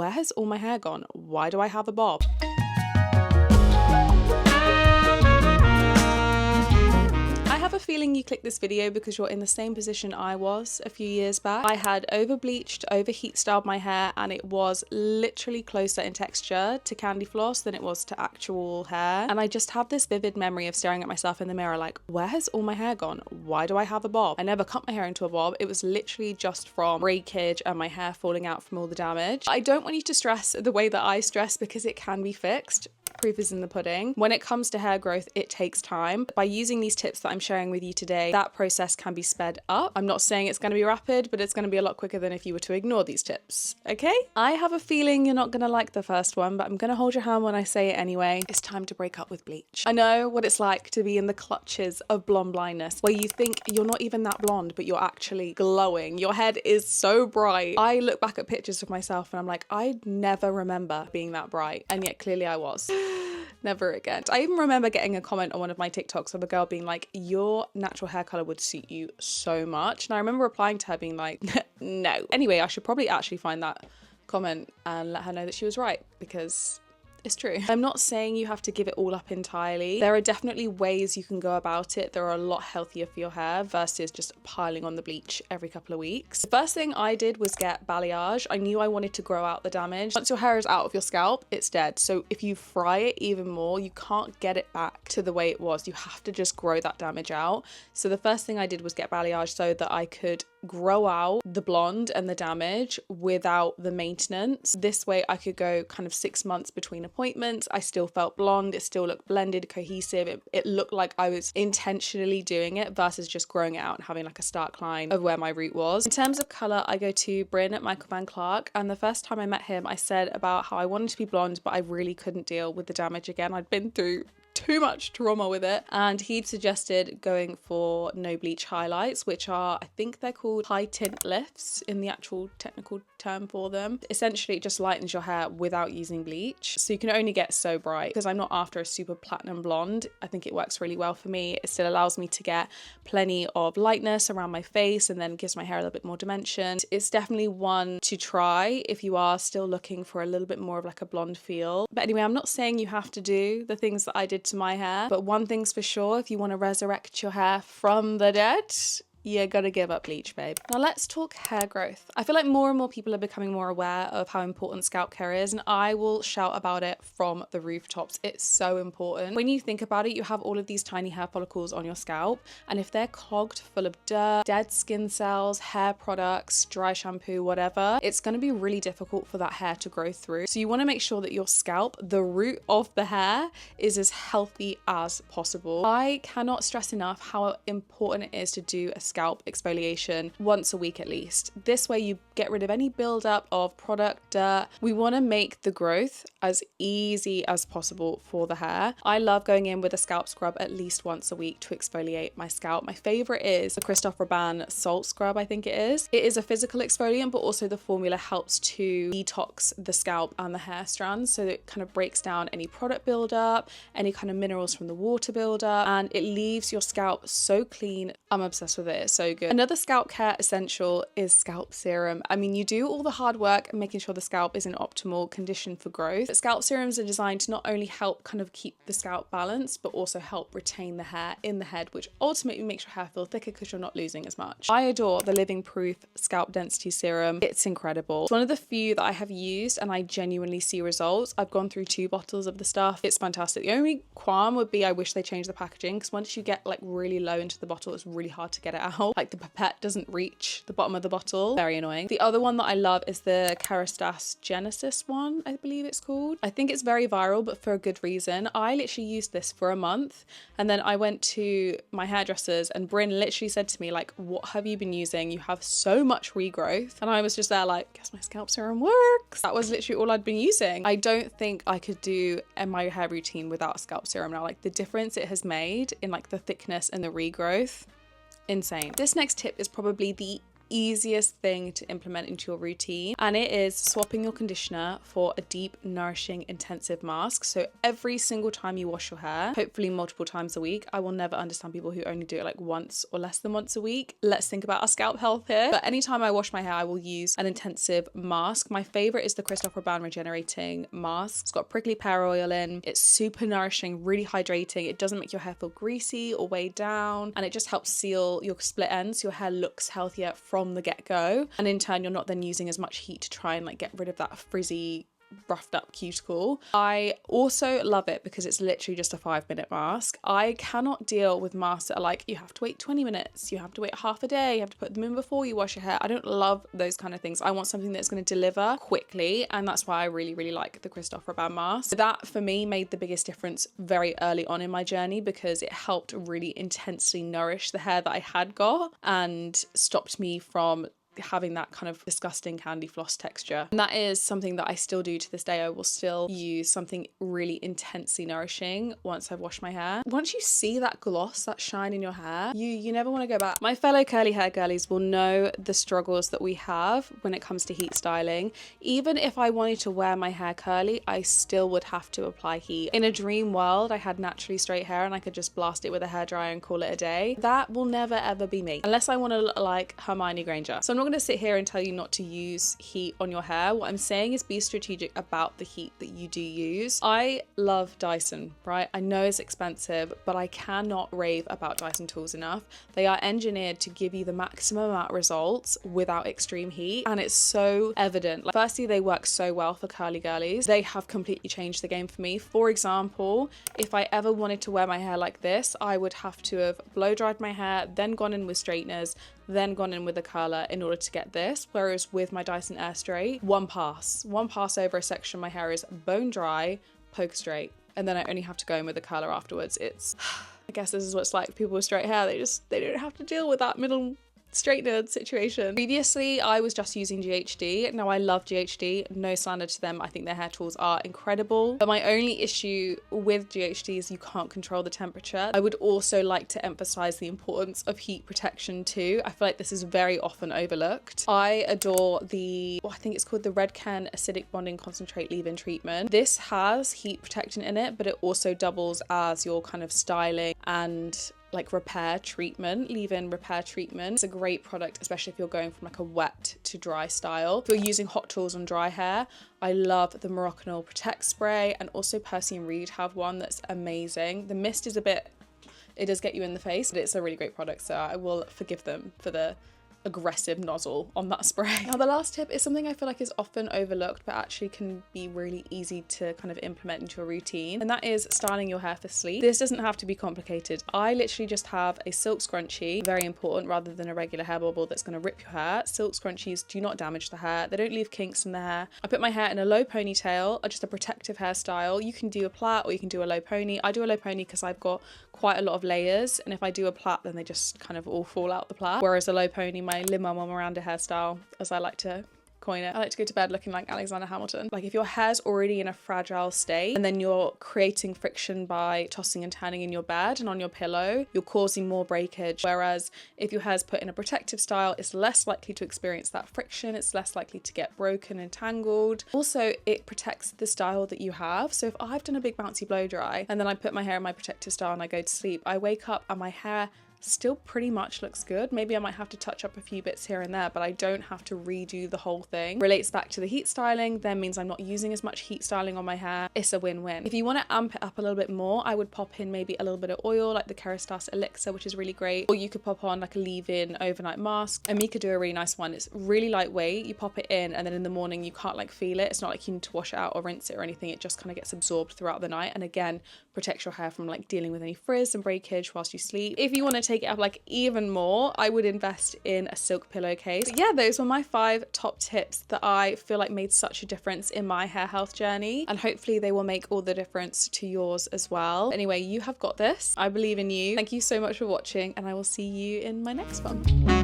where has all my hair gone? Why do I have a bob? I have a feeling you clicked this video because you're in the same position I was a few years back. I had over bleached, over heat styled my hair, and it was literally closer in texture to candy floss than it was to actual hair. And I just have this vivid memory of staring at myself in the mirror like, where has all my hair gone? Why do I have a bob? I never cut my hair into a bob. It was literally just from breakage and my hair falling out from all the damage. I don't want you to stress the way that I stress because it can be fixed. Proof is in the pudding. When it comes to hair growth, it takes time. By using these tips that I'm sharing with you today, that process can be sped up. I'm not saying it's going to be rapid, but it's going to be a lot quicker than if you were to ignore these tips. Okay? I have a feeling you're not going to like the first one, but I'm going to hold your hand when I say it anyway. It's time to break up with bleach. I know what it's like to be in the clutches of blonde blindness, where you think you're not even that blonde, but you're actually glowing. Your head is so bright. I look back at pictures of myself and I'm like, I never remember being that bright. And yet clearly I was. Never again. I even remember getting a comment on one of my TikToks of a girl being like, your natural hair color would suit you so much. And I remember replying to her being like, no. Anyway, I should probably actually find that comment and let her know that she was right, because it's true. I'm not saying you have to give it all up entirely. There are definitely ways you can go about it that are a lot healthier for your hair versus just piling on the bleach every couple of weeks. The first thing I did was get balayage. I knew I wanted to grow out the damage. Once your hair is out of your scalp, it's dead. So if you fry it even more, you can't get it back to the way it was. You have to just grow that damage out. So the first thing I did was get balayage so that I could grow out the blonde and the damage without the maintenance. This way I could go kind of 6 months between appointments. I still felt blonde. It still looked blended, cohesive. It looked like I was intentionally doing it versus just growing it out and having like a stark line of where my root was. In terms of color, I go to Bryn at Michael Van Clark, and the first time I met him, I said about how I wanted to be blonde, but I really couldn't deal with the damage again. I'd been through too much trauma with it, and he'd suggested going for no bleach highlights, which are, I think they're called high tint lifts in the actual technical term for them. Essentially it just lightens your hair without using bleach, so you can only get so bright. Because I'm not after a super platinum blonde, I think it works really well for me. It still allows me to get plenty of lightness around my face and then gives my hair a little bit more dimension. It's definitely one to try if you are still looking for a little bit more of like a blonde feel. But anyway, I'm not saying you have to do the things that I did to my hair, but one thing's for sure, if you want to resurrect your hair from the dead, you gotta give up bleach, babe. Now let's talk hair growth. I feel like more and more people are becoming more aware of how important scalp care is, and I will shout about it from the rooftops. It's so important. When you think about it, you have all of these tiny hair follicles on your scalp, and if they're clogged full of dirt, dead skin cells, hair products, dry shampoo, whatever, it's gonna be really difficult for that hair to grow through. So you wanna make sure that your scalp, the root of the hair, is as healthy as possible. I cannot stress enough how important it is to do a scalp exfoliation once a week at least. This way you get rid of any buildup of product, dirt. We want to make the growth as easy as possible for the hair. I love going in with a scalp scrub at least once a week to exfoliate my scalp. My favorite is the Christophe Robin salt scrub, I think it is. It is a physical exfoliant, but also the formula helps to detox the scalp and the hair strands, so that it kind of breaks down any product buildup, any kind of minerals from the water buildup, and it leaves your scalp so clean. I'm obsessed with it. It's so good. Another scalp care essential is scalp serum. I mean, you do all the hard work making sure the scalp is in optimal condition for growth. But scalp serums are designed to not only help kind of keep the scalp balanced, but also help retain the hair in the head, which ultimately makes your hair feel thicker because you're not losing as much. I adore the Living Proof Scalp Density Serum. It's incredible. It's one of the few that I have used and I genuinely see results. I've gone through 2 bottles of the stuff. It's fantastic. The only qualm would be I wish they changed the packaging, because once you get like really low into the bottle, it's really hard to get it out. Like the pipette doesn't reach the bottom of the bottle. Very annoying. The other one that I love is the Kerastase Genesis one, I believe it's called. I think it's very viral, but for a good reason. I literally used this for a month, and then I went to my hairdressers and Bryn literally said to me like, what have you been using? You have so much regrowth. And I was just there like, guess my scalp serum works. That was literally all I'd been using. I don't think I could do my hair routine without a scalp serum now. Like the difference it has made in like the thickness and the regrowth, insane. This next tip is probably the easiest thing to implement into your routine, and it is swapping your conditioner for a deep, nourishing, intensive mask. So every single time you wash your hair, hopefully multiple times a week. I will never understand people who only do it like once or less than once a week. Let's think about our scalp health here. But anytime I wash my hair, I will use an intensive mask. My favorite is the Christopher Brown regenerating mask. It's got prickly pear oil in. It's super nourishing, really hydrating. It doesn't make your hair feel greasy or weighed down, and it just helps seal your split ends. Your hair looks healthier from the get-go, and in turn you're not then using as much heat to try and like get rid of that frizzy, roughed up cuticle. I also love it because it's literally just a 5-minute mask. I cannot deal with masks that are like, you have to wait 20 minutes, you have to wait half a day, you have to put them in before you wash your hair. I don't love those kind of things. I want something that's going to deliver quickly, and that's why I really like the Christopher Brown mask. So that for me made the biggest difference very early on in my journey, because it helped really intensely nourish the hair that I had got and stopped me from having that kind of disgusting candy floss texture. And that is something that I still do to this day. I will still use something really intensely nourishing once I've washed my hair. Once you see that gloss, that shine in your hair, you never want to go back. My fellow curly hair girlies will know the struggles that we have when it comes to heat styling. Even if I wanted to wear my hair curly, I still would have to apply heat. In a dream world, I had naturally straight hair and I could just blast it with a hairdryer and call it a day. That will never ever be me, unless I want to look like Hermione Granger. So I'm not going to sit here and tell you not to use heat on your hair. What I'm saying is be strategic about the heat that you do use. I love Dyson, right? I know it's expensive, but I cannot rave about Dyson tools enough. They are engineered to give you the maximum amount of results without extreme heat, and it's so evident. Like, firstly, they work so well for curly girlies. They have completely changed the game for me. For example, if I ever wanted to wear my hair like this, I would have to have blow dried my hair, then gone in with straighteners, then gone in with a curler in order to get this. Whereas with my Dyson Air Straight, one pass over a section of my hair is bone dry, poke straight, and then I only have to go in with a curler afterwards. It's, I guess this is what it's like for people with straight hair. They don't have to deal with that middle straightener situation. Previously, I was just using GHD. Now I love GHD, no slander to them. I think their hair tools are incredible. But my only issue with GHD is you can't control the temperature. I would also like to emphasize the importance of heat protection too. I feel like this is very often overlooked. I adore the, I think it's called the Redken Acidic Bonding Concentrate Leave-In Treatment. This has heat protectant in it, but it also doubles as your kind of styling and like repair treatment, leave-in repair treatment. It's a great product, especially if you're going from like a wet to dry style. If you're using hot tools on dry hair, I love the Moroccan Oil Protect Spray, and also Percy and Reed have one that's amazing. The mist is it does get you in the face, but it's a really great product, so I will forgive them for the aggressive nozzle on that spray. Now the last tip is something I feel like is often overlooked but actually can be really easy to kind of implement into a routine, and that is styling your hair for sleep. This doesn't have to be complicated. I literally just have a silk scrunchie, very important, rather than a regular hair bobble that's going to rip your hair. Silk scrunchies do not damage the hair, they don't leave kinks in the hair. I put my hair in a low ponytail, or just a protective hairstyle. You can do a plait or you can do a low pony. I do a low pony because I've got quite a lot of layers, and if I do a plait then they just kind of all fall out the plait, whereas a low pony, my limo Miranda hairstyle, as I like to coin it. I like to go to bed looking like Alexander Hamilton. Like if your hair's already in a fragile state and then you're creating friction by tossing and turning in your bed and on your pillow, you're causing more breakage. Whereas if your hair's put in a protective style, it's less likely to experience that friction, it's less likely to get broken and tangled. Also, it protects the style that you have. So if I've done a big bouncy blow dry and then I put my hair in my protective style and I go to sleep, I wake up and my hair still pretty much looks good. Maybe I might have to touch up a few bits here and there, but I don't have to redo the whole thing. Relates back to the heat styling, then means I'm not using as much heat styling on my hair. It's a win-win. If you want to amp it up a little bit more, I would pop in maybe a little bit of oil, like the Kerastase Elixir, which is really great. Or you could pop on like a leave-in overnight mask. And Mika do a really nice one. It's really lightweight. You pop it in and then in the morning you can't like feel it. It's not like you need to wash it out or rinse it or anything. It just kind of gets absorbed throughout the night. And again, protects your hair from like dealing with any frizz and breakage whilst you sleep. If you want to take it up like even more, I would invest in a silk pillowcase. But yeah, those were my 5 top tips that I feel like made such a difference in my hair health journey, and hopefully they will make all the difference to yours as well. Anyway, you have got this. I believe in you. Thank you so much for watching, and I will see you in my next one.